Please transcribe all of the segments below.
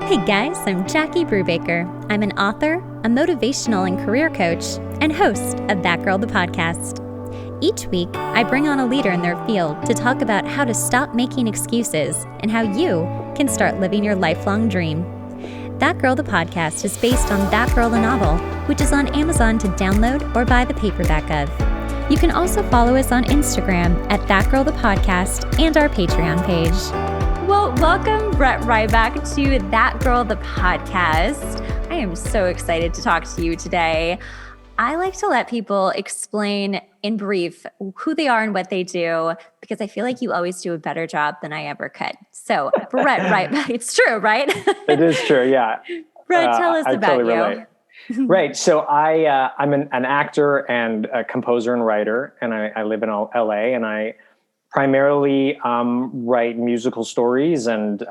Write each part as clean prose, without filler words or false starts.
Hey guys, I'm Jackie Brubaker. I'm an author, a motivational and career coach, and host of That Girl the Podcast. Each week, I bring on a leader in their field to talk about how to stop making excuses and how you can start living your lifelong dream. That Girl the Podcast is based on That Girl the Novel, which is on Amazon to download or buy the paperback of. You can also follow us on Instagram at That Girl the Podcast and our Patreon page. Well, welcome Brett Ryback to That Girl the Podcast. I am so excited to talk to you today. I like to let people explain in brief who they are and what they do, because I feel like you always do a better job than I ever could. So Brett Ryback, it's true, right? It is true, yeah. Brett, tell us about totally you. Relate. Right. So I'm an actor and a composer and writer, and I live in LA, and I primarily write musical stories and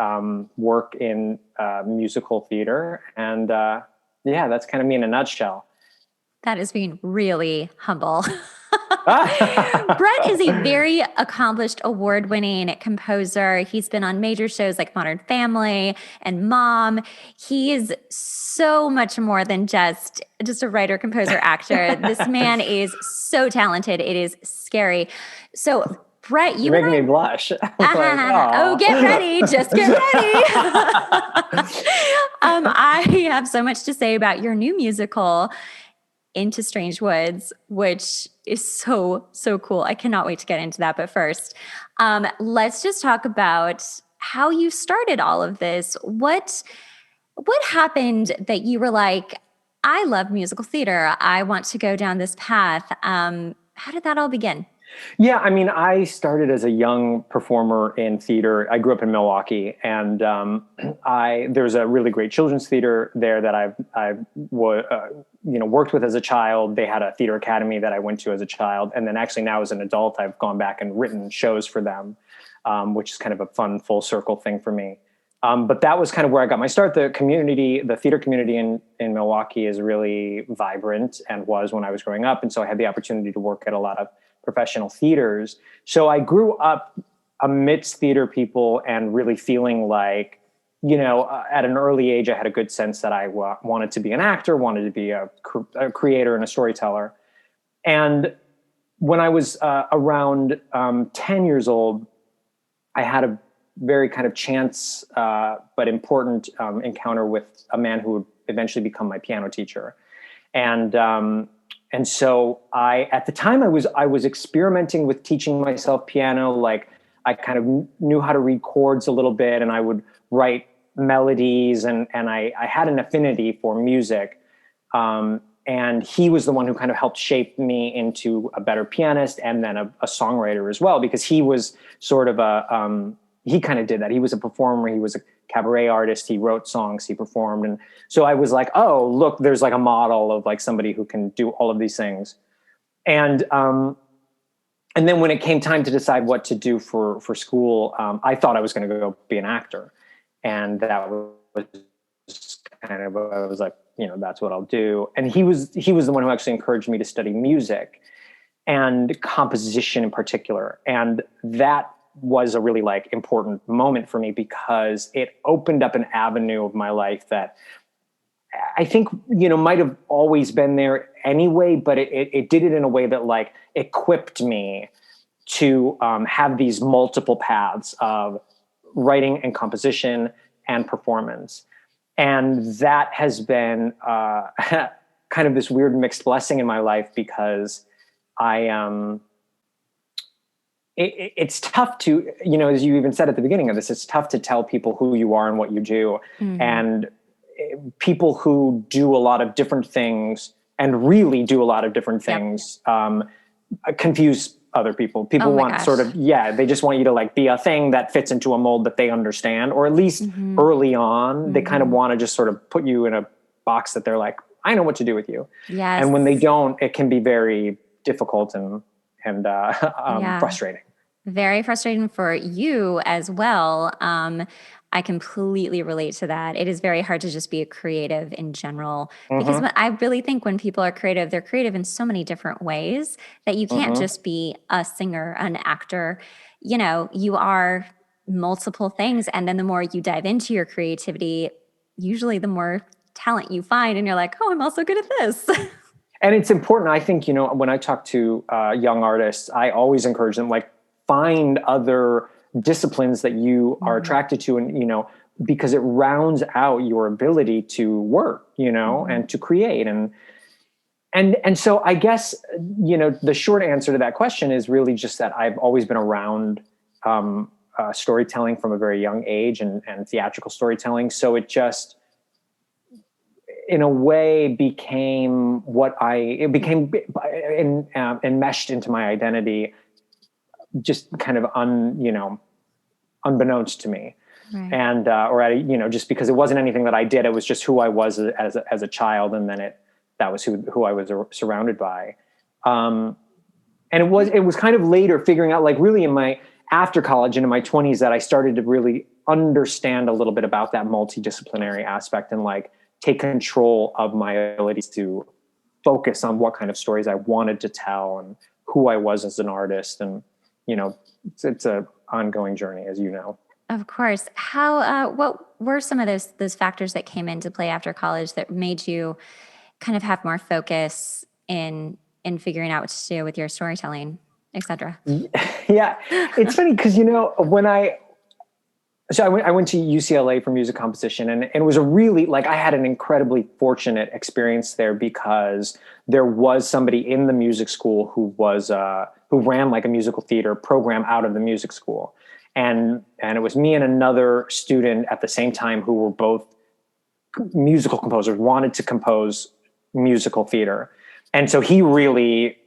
work in musical theater. And that's kind of me in a nutshell. That is being really humble. Brett is a very accomplished, award-winning composer. He's been on major shows like Modern Family and Mom. He is so much more than just a writer, composer, actor. This man is so talented. It is scary. So Brett, you're making me blush. Oh, get ready. Just get ready. I have so much to say about your new musical, Into Strange Woods, which is so cool. I cannot wait to get into that. But first, let's just talk about how you started all of this. What happened that you were like, I love musical theater. I want to go down this path. How did that all begin? Yeah, I mean, I started as a young performer in theater. I grew up in Milwaukee, and there's a really great children's theater there that I worked with as a child. They had a theater academy that I went to as a child, and then actually now as an adult, I've gone back and written shows for them, which is kind of a fun full circle thing for me. But that was kind of where I got my start. The theater community in Milwaukee is really vibrant, and was when I was growing up, and so I had the opportunity to work at a lot of professional theaters. So I grew up amidst theater people and really feeling like, at an early age, I had a good sense that I wanted to be an actor, wanted to be a creator and a storyteller. And when I was around 10 years old, I had a very kind of chance but important encounter with a man who would eventually become my piano teacher. And so at the time I was experimenting with teaching myself piano. Like I kind of knew how to read chords a little bit, and I would write melodies, and I had an affinity for music. And he was the one who kind of helped shape me into a better pianist and then a songwriter as well, because he was sort of he kind of did that. He was a performer. He was a cabaret artist. He wrote songs, he performed. And so I was like, oh, look, there's like a model of like somebody who can do all of these things. And then when it came time to decide what to do for school, I thought I was going to go be an actor. And that was kind of, I was like, that's what I'll do. And he was the one who actually encouraged me to study music and composition in particular. And that was a really like important moment for me, because it opened up an avenue of my life that I think, might have always been there anyway, but it did it in a way that like equipped me to have these multiple paths of writing and composition and performance. And that has been kind of this weird mixed blessing in my life, because it's tough to, as you even said at the beginning of this, it's tough to tell people who you are and what you do. Mm-hmm. And people who do a lot of different things and really do a lot of different things confuse other people. People want sort of, they just want you to like be a thing that fits into a mold that they understand, or at least early on, they kind of want to just sort of put you in a box that they're like, I know what to do with you. Yes. And when they don't, it can be very difficult and frustrating. Very frustrating for you as well. I completely relate to that. It is very hard to just be a creative in general, because I really think when people are creative, they're creative in so many different ways that you can't just be a singer, an actor. You are multiple things. And then the more you dive into your creativity, usually the more talent you find and you're like, oh, I'm also good at this. And it's important. I think, when I talk to young artists, I always encourage them, like, find other disciplines that you are attracted to, and, because it rounds out your ability to work, and to create. And so I guess, the short answer to that question is really just that I've always been around storytelling from a very young age, and theatrical storytelling. So it just, in a way, became enmeshed into my identity, just kind of unbeknownst to me. Right. And just because it wasn't anything that I did, it was just who I was as a child, and then that was who I was surrounded by. And it was kind of later figuring out, like, really in my after college and in my 20s, that I started to really understand a little bit about that multidisciplinary aspect, and like take control of my abilities to focus on what kind of stories I wanted to tell and who I was as an artist. And, it's a ongoing journey, as you know. Of course. What were some of those factors that came into play after college that made you kind of have more focus in figuring out what to do with your storytelling, et cetera? Yeah. It's funny because, I went to UCLA for music composition, and it was I had an incredibly fortunate experience there, because there was somebody in the music school who ran like a musical theater program out of the music school. And it was me and another student at the same time who were both musical composers, wanted to compose musical theater. And so he really,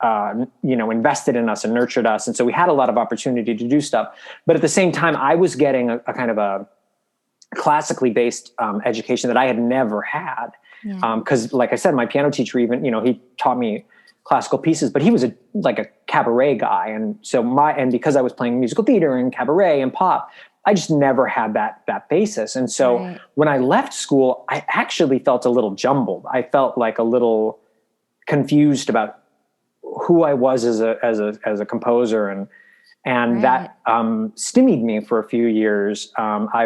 invested in us and nurtured us. And so we had a lot of opportunity to do stuff. But at the same time, I was getting a kind of a classically based education that I had never had. Because, like I said, my piano teacher even, he taught me classical pieces, but he was a cabaret guy. And so because I was playing musical theater and cabaret and pop, I just never had that basis. And so when I left school, I actually felt a little jumbled. I felt like a little confused about who I was as a composer, and that stymied me for a few years. I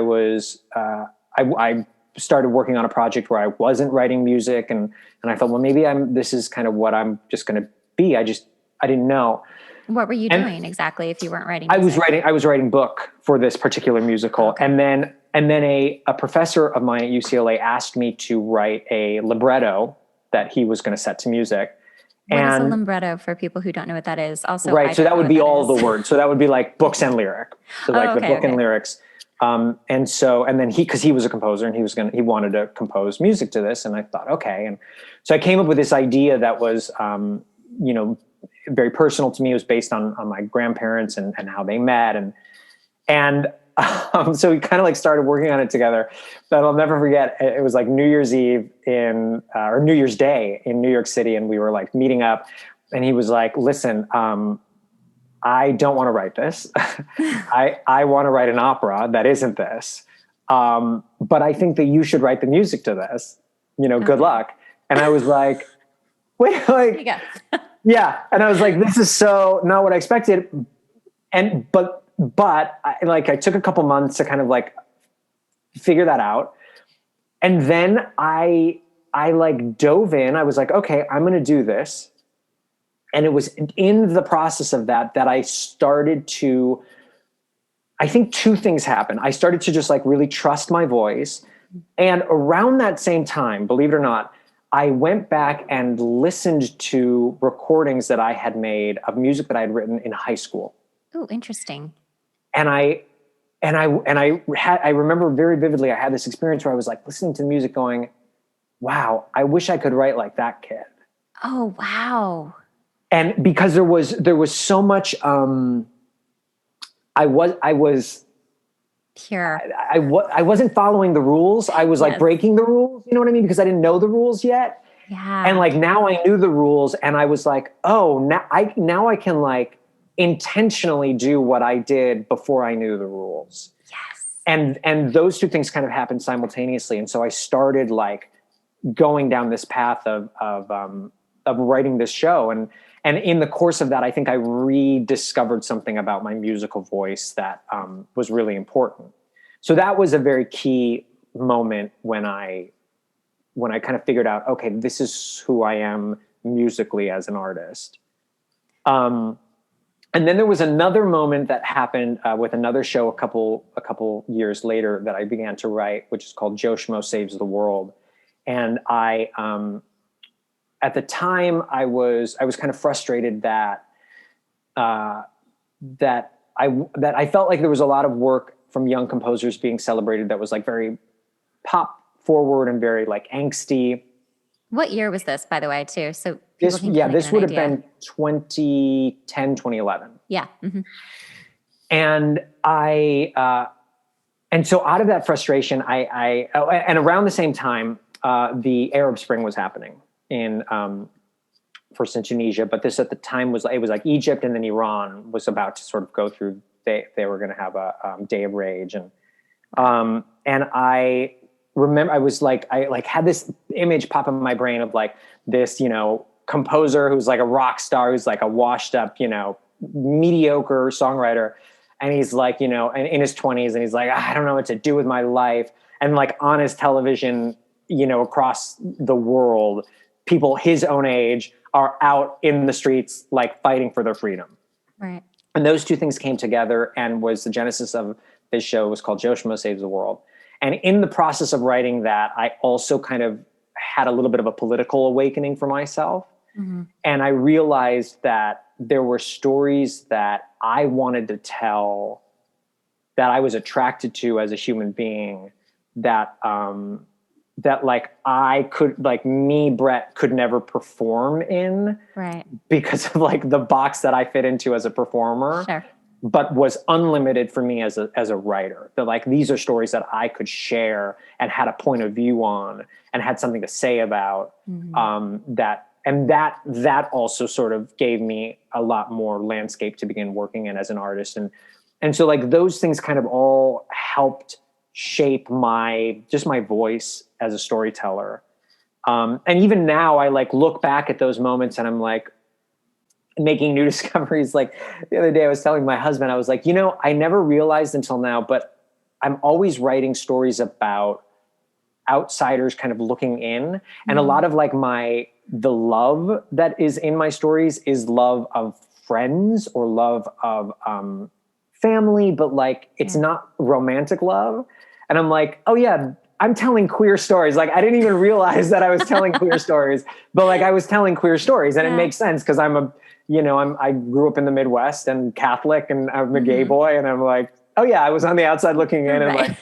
started working on a project where I wasn't writing music, and I thought, well, maybe this is kind of what I'm just going to be. I didn't know. What were you doing exactly if you weren't writing music? I was writing book for this particular musical. Okay. And then a professor of mine at UCLA asked me to write a libretto that he was going to set to music. What is a libretto for people who don't know what that is? Also, right. So that would be all the words. So that would be like books and lyric. So the book and lyrics. And then because he was a composer and he wanted to compose music to this. And I thought, okay. And so I came up with this idea that was, very personal to me. It was based on my grandparents and how they met. So we kind of started working on it together. But I'll never forget, it was like New Year's Eve or New Year's Day in New York City. And we were meeting up, and he was like, listen, I don't want to write this. I want to write an opera that isn't this. But I think that you should write the music to this, good luck. And I was like, wait, yeah. And I was like, this is so not what I expected. But I took a couple months to kind of figure that out. And then I dove in. I was like, okay, I'm going to do this. And it was in the process of that I started to, I think two things happened. I started to just really trust my voice. And around that same time, believe it or not, I went back and listened to recordings that I had made of music that I had written in high school. Oh, interesting. And I remember very vividly, I had this experience where I was listening to the music going, wow, I wish I could write like that kid. Oh, wow. And because there was so much, I was pure. I wasn't following the rules. I was breaking the rules. You know what I mean? Because I didn't know the rules yet. Yeah. And now I knew the rules, and I was like, oh, now I can intentionally do what I did before I knew the rules. Yes. And those two things kind of happened simultaneously. And so I started going down this path of writing this show. And in the course of that, I think I rediscovered something about my musical voice that was really important. So that was a very key moment when I kind of figured out, okay, this is who I am musically as an artist. And then there was another moment that happened with another show a couple years later that I began to write, which is called Joe Schmo Saves the World. And I, at the time, I was kind of frustrated that I felt like there was a lot of work from young composers being celebrated that was like very pop forward and very like angsty. What year was this, by the way, too? So this would have been 2010, 2011. Yeah. Mm-hmm. And and so out of that frustration, and around the same time, the Arab Spring was happening in, first in Tunisia, but this at the time was like Egypt, and then Iran was about to sort of go through, they were going to have a day of rage. And I remember I had this image pop in my brain of like this, composer who's like a rock star, who's like a washed up, mediocre songwriter. And he's like, and in his 20s, and he's like, I don't know what to do with my life. And like on his television, across the world, people his own age are out in the streets, like fighting for their freedom. Right. And those two things came together and was the genesis of this show. It was called Joe Schmo Saves the World. And in the process of writing that, I also kind of had a little bit of a political awakening for myself. Mm-hmm. And I realized that there were stories that I wanted to tell, that I was attracted to as a human being, that like I could, like me, Brett, could never perform in, right? Because of like the box that I fit into as a performer. Sure. But was unlimited for me as a writer. That like, these are stories that I could share and had a point of view on and had something to say about. Mm-hmm. That also sort of gave me a lot more landscape to begin working in as an artist. And so like those things kind of all helped shape my voice as a storyteller. And even now I like look back at those moments and I'm like, making new discoveries. Like the other day I was telling my husband, I was like, I never realized until now, but I'm always writing stories about outsiders kind of looking in. And a lot of like the love that is in my stories is love of friends or love of family, but like, it's not romantic love. And I'm like, oh yeah, I'm telling queer stories. Like I didn't even realize that I was telling queer stories, but like I was telling queer stories, and it makes sense because I grew up in the Midwest and Catholic, and I'm a gay boy, and I'm like, oh yeah, I was on the outside looking in, and like,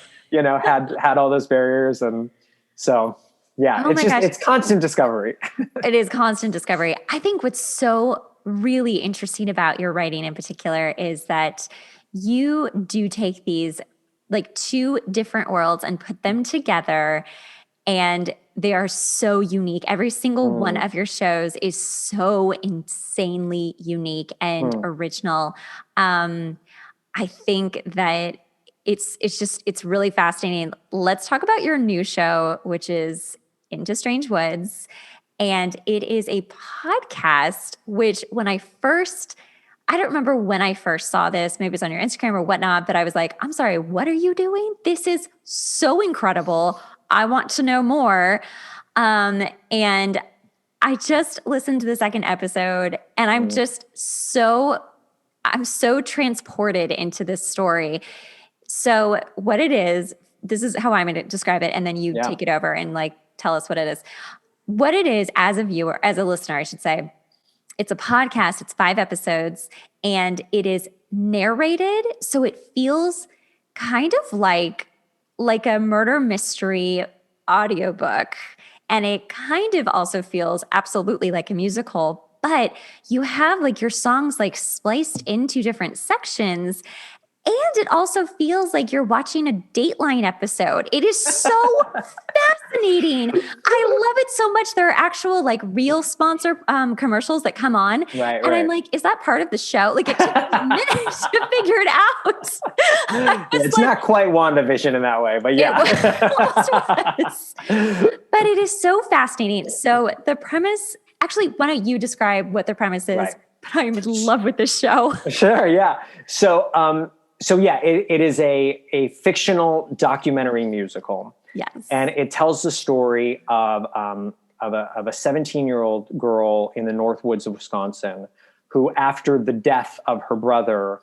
had all those barriers. And so, yeah, it's constant discovery. It is constant discovery. I think what's so really interesting about your writing in particular is that you do take these like two different worlds and put them together, and they are so unique. Every single one of your shows is so insanely unique and original. I think that it's really fascinating. Let's talk about your new show, which is Into Strange Woods. And it is a podcast, which I don't remember when I first saw this, maybe it's on your Instagram or whatnot, but I was like, I'm sorry, what are you doing? This is so incredible. I want to know more. And I just listened to the second episode, and I'm so transported into this story. So what it is, this is how I'm going to describe it. And then you take it over and like, tell us what it is. What it is as a viewer, as a listener, I should say, it's a podcast. It's 5 episodes, and it is narrated. So it feels kind of like a murder mystery audiobook. And it kind of also feels absolutely like a musical, but you have like your songs like spliced into different sections. And it also feels like you're watching a Dateline episode. It is so fascinating. I love it so much. There are actual like real sponsor commercials that come on. Right, and I'm like, is that part of the show? Like it took me a minute to figure it out. It's like, not quite WandaVision in that way, but yeah. It was. But it is so fascinating. So the premise, actually, why don't you describe what the premise is? Right. But I'm in love with this show. Sure, yeah. So yeah, it is a fictional documentary musical. Yes. And it tells the story of a 17-year-old girl in the North Woods of Wisconsin who, after the death of her brother,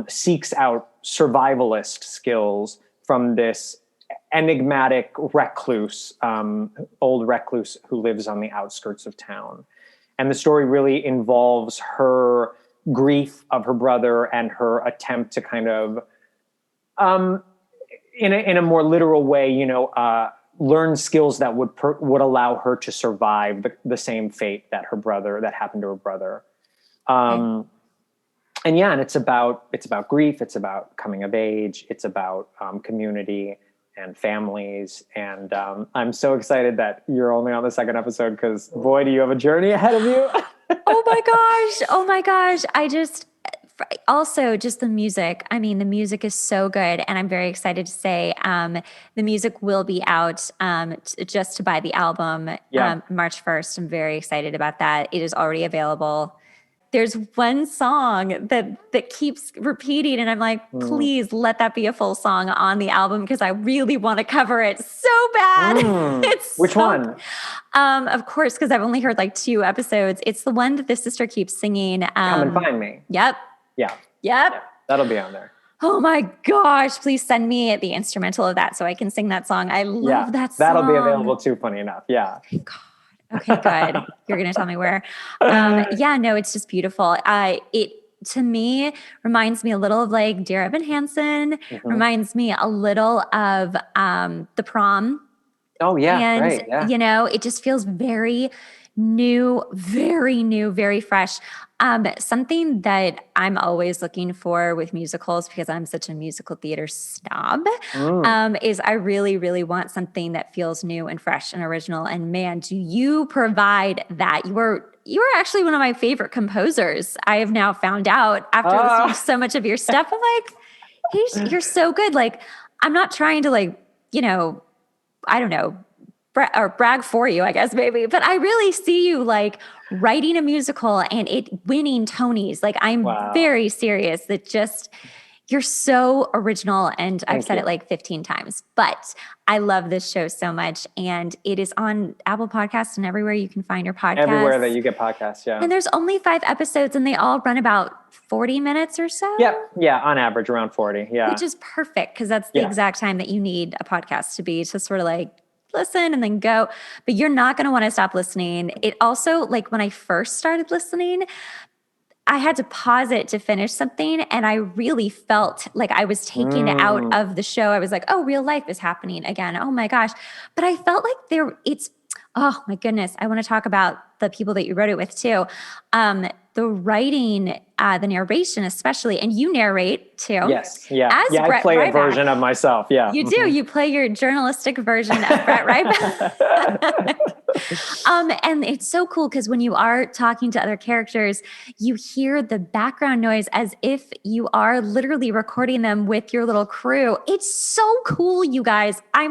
seeks out survivalist skills from this enigmatic recluse, old recluse who lives on the outskirts of town. And the story really involves her grief of her brother and her attempt to kind of, in a more literal way, learn skills that would allow her to survive the same fate that happened to her brother. And it's about grief. It's about coming of age. It's about community and families. And I'm so excited that you're only on the second episode, because boy, do you have a journey ahead of you. Oh my gosh. Also just the music. I mean, the music is so good, and I'm very excited to say the music will be out just to buy the album March 1st. I'm very excited about that. It is already available. There's one song that keeps repeating, and I'm like, please let that be a full song on the album, because I really want to cover it so bad. Which one? Of course, because I've only heard like 2 episodes. It's the one that the sister keeps singing. Come and Find Me. Yep. Yeah. That'll be on there. Oh my gosh, please send me the instrumental of that so I can sing that song. I love that song. That'll be available too, funny enough. Yeah. God. Okay, good. You're going to tell me where. It's just beautiful. It, to me, reminds me a little of like Dear Evan Hansen, reminds me a little of The Prom. Oh, yeah, and, right. Yeah. It just feels very new, very fresh. Something that I'm always looking for with musicals, because I'm such a musical theater snob, is I really, really want something that feels new and fresh and original. And man, do you provide that. You are actually one of my favorite composers. I have now found out after listening to so much of your stuff. I'm like, you're so good. Like, I'm not trying to I don't know, brag for you, I guess, maybe. But I really see you like writing a musical and it winning Tonys. Like, I'm very serious that just, you're so original. And I've said it like 15 times, but I love this show so much. And it is on Apple Podcasts and everywhere you can find your podcast. Everywhere that you get podcasts, yeah. And there's only 5 episodes and they all run about 40 minutes or so. Yeah, on average around 40, yeah. Which is perfect, because that's the exact time that you need a podcast to be, to sort of like listen and then go. But you're not going to want to stop listening. It also, like when I first started listening, I had to pause it to finish something. And I really felt like I was taken out of the show. I was like, oh, real life is happening again. Oh my gosh. But I felt like oh my goodness. I want to talk about the people that you wrote it with too. The writing, the narration especially, and you narrate too. Yes, yeah. I play a version of myself, yeah. You do. You play your journalistic version of Brett Ryback. And it's so cool because when you are talking to other characters, you hear the background noise as if you are literally recording them with your little crew. It's so cool, you guys. I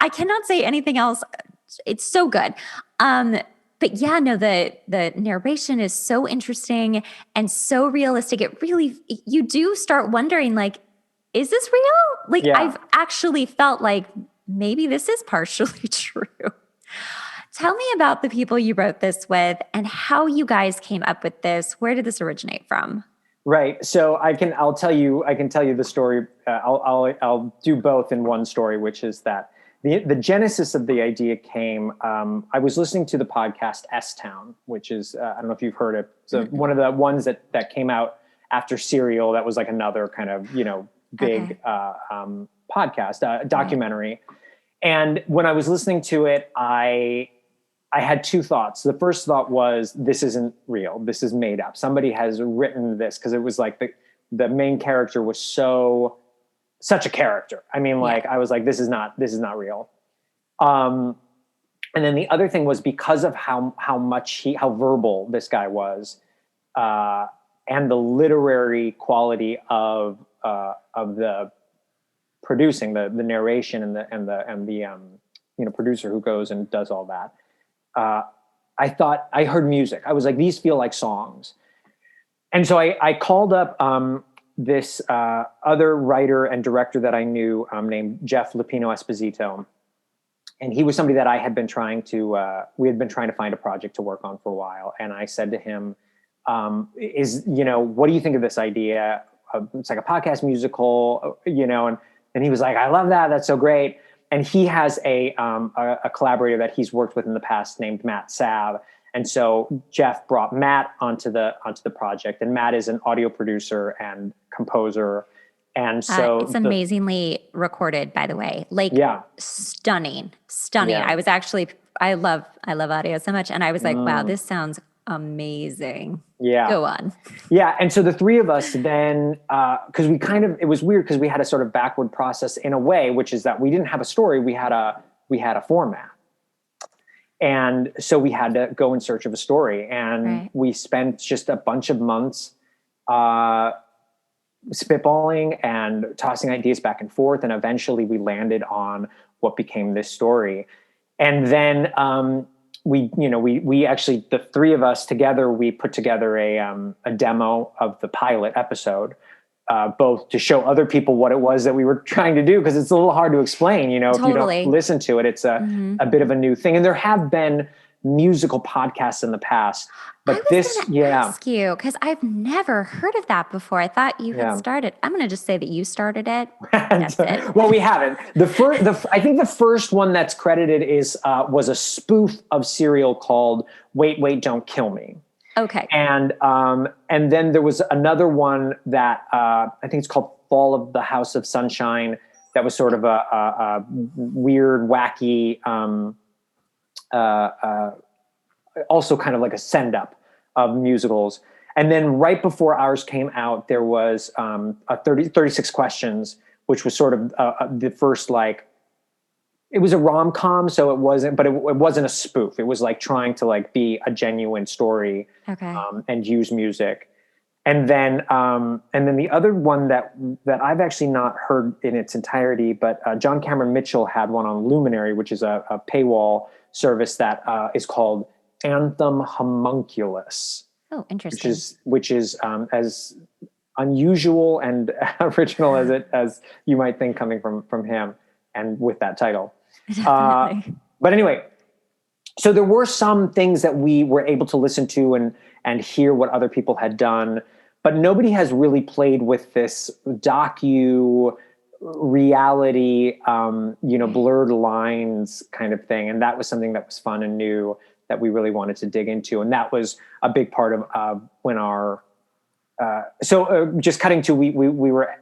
cannot say anything else. It's so good. But yeah, no, the narration is so interesting and so realistic. You do start wondering, like, is this real? Like, I've actually felt like maybe this is partially true. Tell me about the people you wrote this with and how you guys came up with this. Where did this originate from? Right. So I can tell you the story. I'll do both in one story, which is that the genesis of the idea came, I was listening to the podcast S-Town, which is, I don't know if you've heard it. So one of the ones that came out after Serial, that was like another kind of, big podcast, documentary. And when I was listening to it, I had 2 thoughts. The first thought was, this isn't real. This is made up. Somebody has written this, because it was like the main character was such a character. I mean, like, I was like, this is not real. And then the other thing was, because of how verbal this guy was, and the literary quality of the producing, the narration and the producer who goes and does all that. I heard music. I was like, these feel like songs. And so I called up this other writer and director that I knew named Jeff Lupino Esposito. And he was somebody that I had been trying to, we had been trying to find a project to work on for a while. And I said to him, what do you think of this idea? It's like a podcast musical, and he was like, I love that. That's so great. And he has a collaborator that he's worked with in the past named Matt Sav. And so Jeff brought Matt onto the project, and Matt is an audio producer and composer. And so it's amazingly recorded, by the way. Stunning. Yeah. I love audio so much. And I was like, wow, this sounds amazing. Yeah. Go on. Yeah. And so the three of us then, cause it was weird because we had a sort of backward process in a way, which is that we didn't have a story. We had a format. And so we had to go in search of a story, and we spent just a bunch of months, spitballing and tossing ideas back and forth. And eventually we landed on what became this story. And then, we actually, the three of us together, we put together a demo of the pilot episode, both to show other people what it was that we were trying to do. Cause it's a little hard to explain, if you don't listen to it, it's a bit of a new thing. And there have been musical podcasts in the past, but ask you, because I've never heard of that before. I thought you had started. I'm going to just say that you started it. That's it. Well, we haven't. I think the first one that's credited was a spoof of Serial called "Wait, Wait, Don't Kill Me." Okay. And then there was another one that I think it's called "Fall of the House of Sunshine." That was sort of a weird, wacky. Also kind of like a send up of musicals. And then right before ours came out, there was 36 Questions, which was sort of the first, it was a rom-com, so it wasn't a spoof. It was like trying to be a genuine story, and use music. And then the other one that I've actually not heard in its entirety, but John Cameron Mitchell had one on Luminary, which is a paywall service that is called Anthem Homunculus. Oh, interesting. Which is as unusual and original as you might think coming from him, and with that title. But anyway, so there were some things that we were able to listen to and hear what other people had done, but nobody has really played with this docu reality, blurred lines kind of thing. And that was something that was fun and new that we really wanted to dig into. And that was a big part of when just cutting to, we were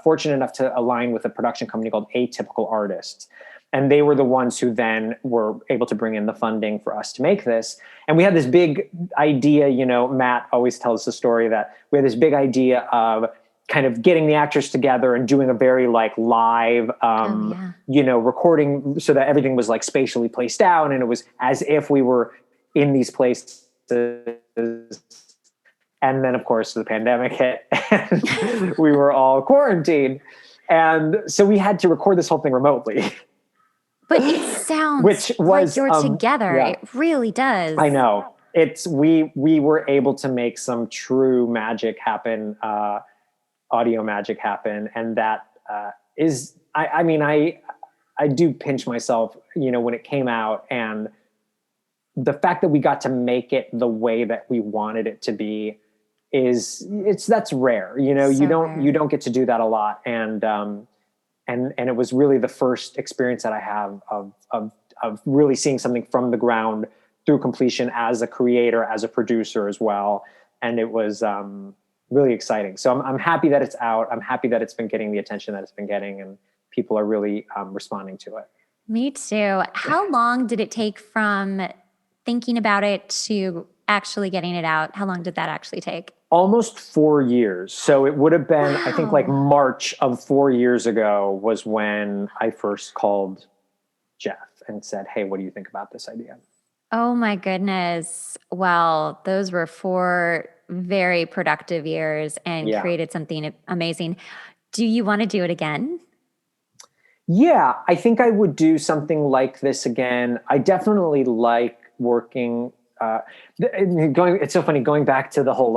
fortunate enough to align with a production company called Atypical Artists. And they were the ones who then were able to bring in the funding for us to make this. And we had this big idea, Matt always tells the story that we had this big idea of kind of getting the actors together and doing a very live, recording so that everything was spatially placed out. And it was as if we were in these places. And then of course the pandemic hit and we were all quarantined. And so we had to record this whole thing remotely. But it sounds like you're together. Yeah. It really does. I know. We were able to make some true magic happen, audio magic happen. And that is, I do pinch myself, when it came out, and the fact that we got to make it the way that we wanted it to be that's rare. You don't get to do that a lot. And it was really the first experience that I have of really seeing something from the ground through completion as a creator, as a producer as well. And it was really exciting. So I'm happy that it's out. I'm happy that it's been getting the attention that it's been getting, and people are really responding to it. Me too. How long did it take from thinking about it to actually getting it out? How long did that actually take? Almost 4 years. So it would have been, I think March of 4 years ago was when I first called Jeff and said, hey, what do you think about this idea? Oh my goodness. Well, those were 4 very productive years and created something amazing. Do you want to do it again? Yeah, I think I would do something like this again. I definitely like working. It's so funny going back to the whole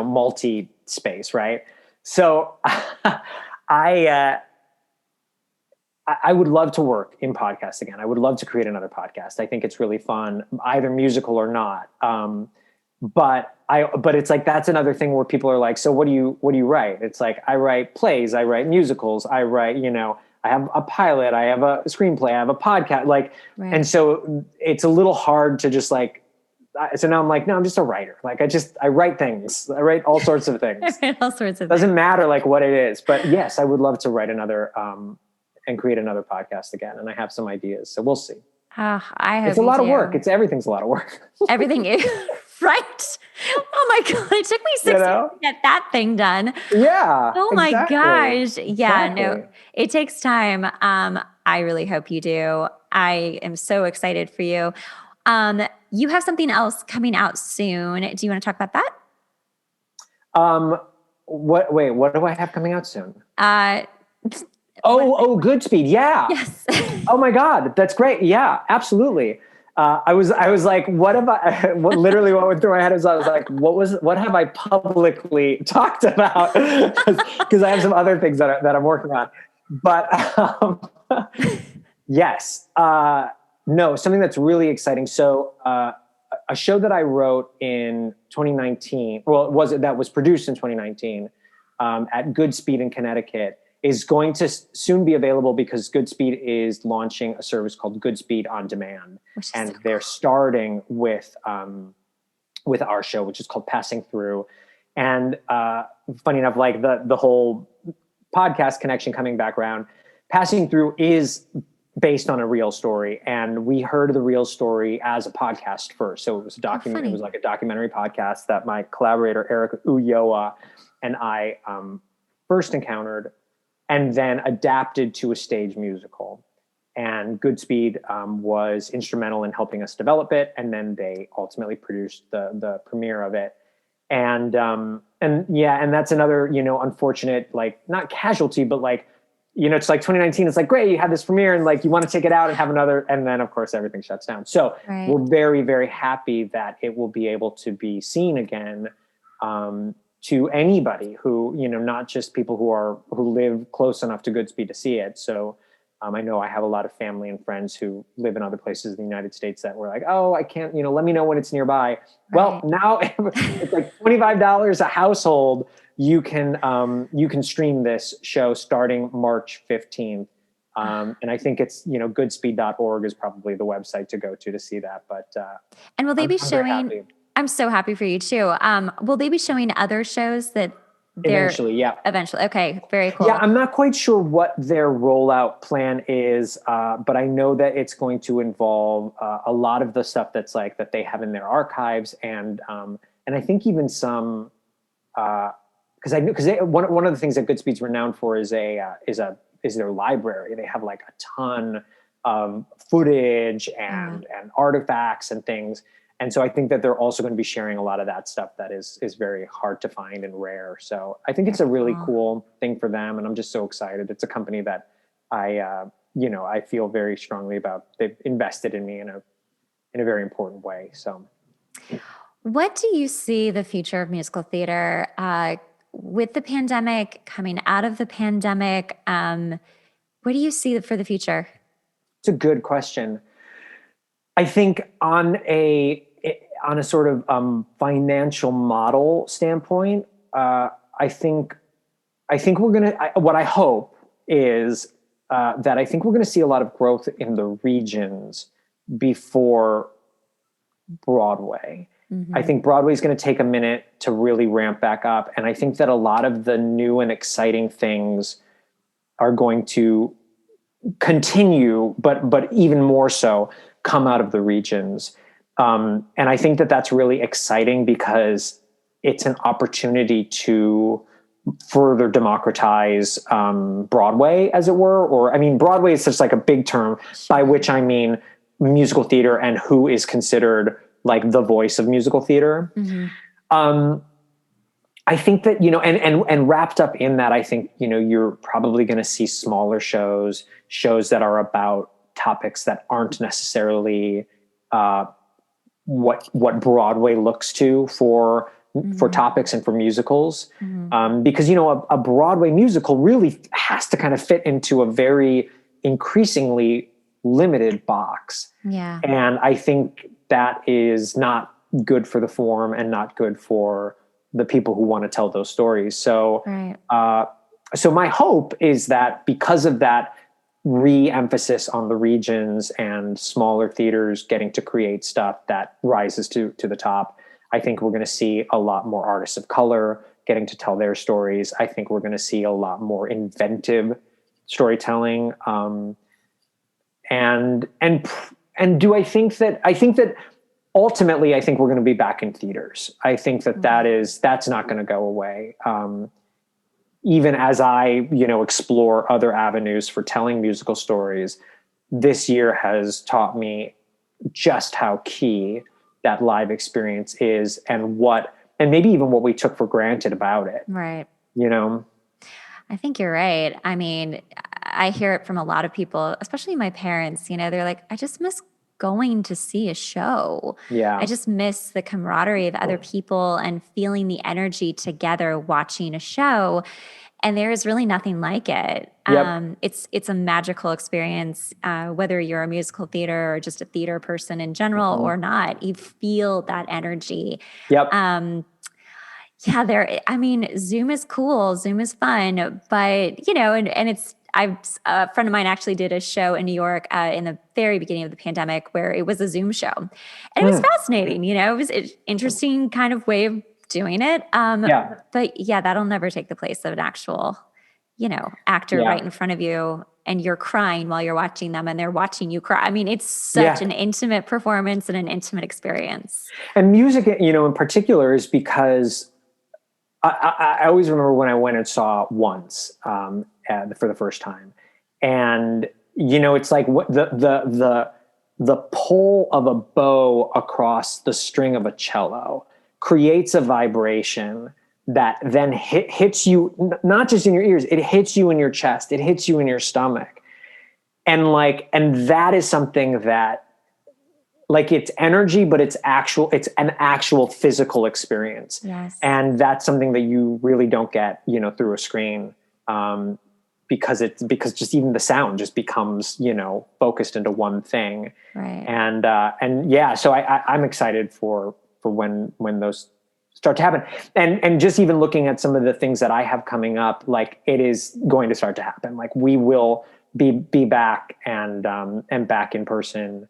multi space, right? So I would love to work in podcasts again. I would love to create another podcast. I think it's really fun, either musical or not. But it's like, that's another thing where people are like, so what do you write? It's like, I write plays, I write musicals, I write, I have a pilot, I have a screenplay, I have a podcast, like, right. And so it's a little hard to just like, so now I'm like, no, I'm just a writer. Like I write things. I write all sorts of things. All sorts of Doesn't things. matter like what it is, but yes, I would love to write another, and create another podcast again. And I have some ideas, so we'll see. I hope it's a lot of work. Everything's a lot of work. Everything is right. Oh my God. It took me 6 years to get that thing done. Yeah. Oh my gosh. Yeah, exactly. no, it takes time. I really hope you do. I am so excited for you. You have something else coming out soon. Do you want to talk about that? What do I have coming out soon? Goodspeed. Yeah. Yes. Oh my God. That's great. Yeah, absolutely. I was like, what went through my head is I was like, what have I publicly talked about? Cause I have some other things that I'm working on, but, yes. No, something that's really exciting. So, a show that I wrote in 2019, that was produced in 2019, at Goodspeed in Connecticut, is going to soon be available because Goodspeed is launching a service called Goodspeed On Demand. And they're starting with our show, which is called Passing Through. And funny enough, like the whole podcast connection coming back around, Passing Through is based on a real story. And we heard the real story as a podcast first. So it was it was like a documentary podcast that my collaborator, Eric Ulloa, and I first encountered, and then adapted to a stage musical. And Goodspeed was instrumental in helping us develop it. And then they ultimately produced the premiere of it. And that's another, unfortunate, like not casualty, but like, it's like 2019, it's like, great, you had this premiere and like, you want to take it out and have another. And then of course, everything shuts down. So We're very, very happy that it will be able to be seen again, to anybody who, not just people who live close enough to Goodspeed to see it. So I know I have a lot of family and friends who live in other places in the United States that were like, oh, I can't, let me know when it's nearby. Right. Well, now it's like $25 a household. You can stream this show starting March 15th. And I think it's, goodspeed.org is probably the website to go to see that. But, and will they be showing, I'm so happy for you too. Will they be showing other shows that eventually? Yeah. Eventually. Okay. Very cool. Yeah. I'm not quite sure what their rollout plan is. But I know that it's going to involve, a lot of the stuff that's like, that they have in their archives. And I think even some, because one of the things that Goodspeed's renowned for is their library. They have like a ton of footage and artifacts and things. And so I think that they're also going to be sharing a lot of that stuff that is very hard to find and rare. So I think it's a really cool thing for them. And I'm just so excited. It's a company that I feel very strongly about. They've invested in me in a very important way. So what do you see the future of musical theater, with the pandemic, coming out of the pandemic? What do you see for the future? It's a good question. I think on a sort of financial model standpoint, I think we're going to, what I hope is that I think we're going to see a lot of growth in the regions before Broadway. Mm-hmm. I think Broadway is going to take a minute to really ramp back up. And I think that a lot of the new and exciting things are going to continue, but even more so come out of the regions. And I think that that's really exciting because it's an opportunity to further democratize Broadway, as it were. Or, I mean, Broadway is such like a big term, by which I mean musical theater and who is considered like the voice of musical theater. Mm-hmm. I think that, and wrapped up in that, I think, you're probably going to see smaller shows that are about topics that aren't necessarily what Broadway looks to for for topics and for musicals. Mm-hmm. Because, you know, a Broadway musical really has to kind of fit into a very increasingly limited box. Yeah. And I think that is not good for the form and not good for the people who want to tell those stories. So, Right. so my hope is that because of that re-emphasis on the regions and smaller theaters getting to create stuff that rises to the top, I think we're going to see a lot more artists of color getting to tell their stories. I think we're going to see a lot more inventive storytelling. And do I think that ultimately, I think we're going to be back in theaters. I think that's not going to go away. Even as I, you know, explore other avenues for telling musical stories, this year has taught me just how key that live experience is, and maybe even what we took for granted about it. Right. You know? I think you're right. I mean, I hear it from a lot of people, especially my parents. You know, they're like, I just miss going to see a show. Yeah. I just miss the camaraderie of other people and feeling the energy together watching a show. And there is really nothing like it. Yep. It's a magical experience, whether you're a musical theater or just a theater person in general or not. You feel that energy. Yep. I mean, Zoom is cool. Zoom is fun, but you know, and a friend of mine actually did a show in New York in the very beginning of the pandemic where it was a Zoom show, and it was fascinating. You know, it was an interesting kind of way of doing it. Yeah. But yeah, that'll never take the place of an actual, you know, actor right in front of you, and you're crying while you're watching them and they're watching you cry. I mean, it's such an intimate performance and an intimate experience. And music, you know, in particular, is because I always remember when I went and saw Once for the first time, and you know, it's like what the pull of a bow across the string of a cello creates a vibration that then hits you not just in your ears, it hits you in your chest, it hits you in your stomach, and that is something that, like, it's energy, but it's an actual physical experience. Yes. And that's something that you really don't get, you know, through a screen, because just even the sound just becomes, you know, focused into one thing. Right. And yeah, so I'm excited for when those start to happen. And just even looking at some of the things that I have coming up, like, it is going to start to happen. Like, we will be back and back in person,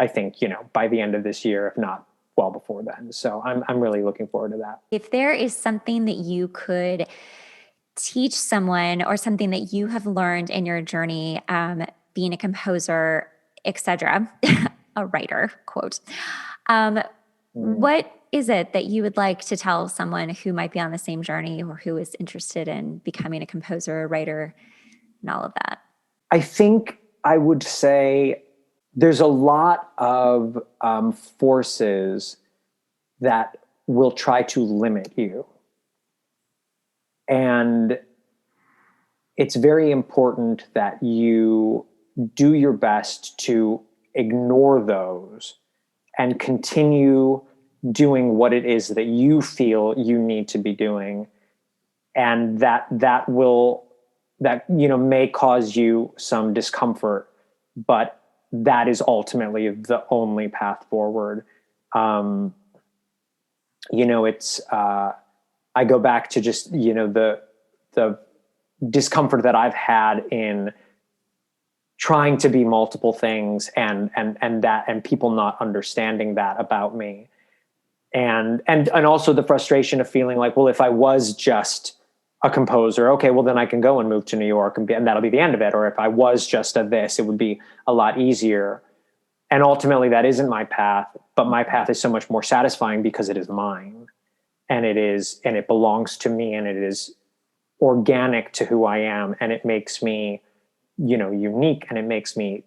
I think, you know, by the end of this year, if not well before then. So I'm really looking forward to that. If there is something that you could teach someone or something that you have learned in your journey, being a composer, etc., a writer, quote, what is it that you would like to tell someone who might be on the same journey or who is interested in becoming a composer, a writer, and all of that? I think I would say there's a lot of forces that will try to limit you. And it's very important that you do your best to ignore those and continue doing what it is that you feel you need to be doing. And that you know, may cause you some discomfort, but that is ultimately the only path forward. You know, it's, I go back to just, you know, the discomfort that I've had in trying to be multiple things and people not understanding that about me. And also the frustration of feeling like, well, if I was just a composer, okay, well then I can go and move to New York and that'll be the end of it. Or if I was just a this, it would be a lot easier. And ultimately that isn't my path, but my path is so much more satisfying because it is mine, and it belongs to me, and it is organic to who I am. And it makes me, you know, unique, and it makes me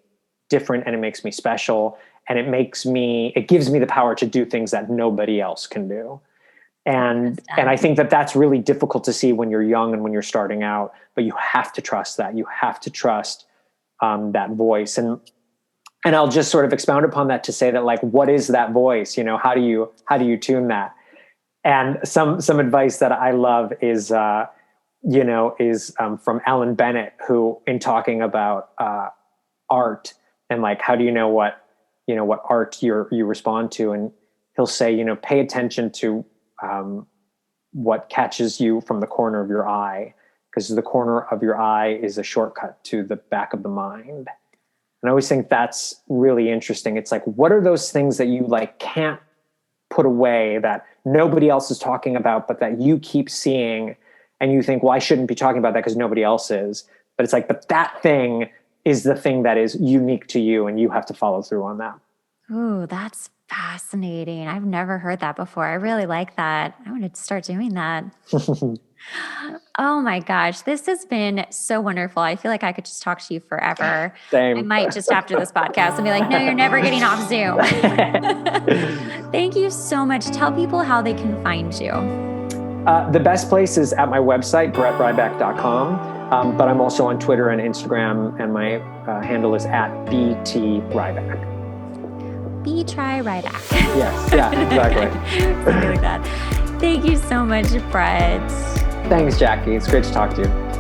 different, and it makes me special. And it gives me the power to do things that nobody else can do. And I think that that's really difficult to see when you're young and when you're starting out, but you have to trust that. You have to trust that voice. And I'll just sort of expound upon that to say that, like, what is that voice? You know, how do you tune that? And some advice that I love is, from Alan Bennett, who, in talking about art and like, how do you know what art you respond to? And he'll say, pay attention to what catches you from the corner of your eye, because the corner of your eye is a shortcut to the back of the mind. And I always think that's really interesting. It's like, what are those things that you like can't put away, that nobody else is talking about, but that you keep seeing, and you think, well, I shouldn't be talking about that because nobody else is. But it's like, but that thing is the thing that is unique to you, and you have to follow through on that. Ooh, that's fascinating. I've never heard that before. I really like that. I want to start doing that. Oh my gosh, this has been so wonderful. I feel like I could just talk to you forever. Same. I might just after this podcast and be like, no, you're never getting off Zoom. Thank you so much. Tell people how they can find you. The best place is at my website, brettryback.com. But I'm also on Twitter and Instagram, and my handle is @BTRyback. Try Ryback. Yes, yeah, exactly. Something like that. Thank you so much, Brett. Thanks, Jackie. It's great to talk to you.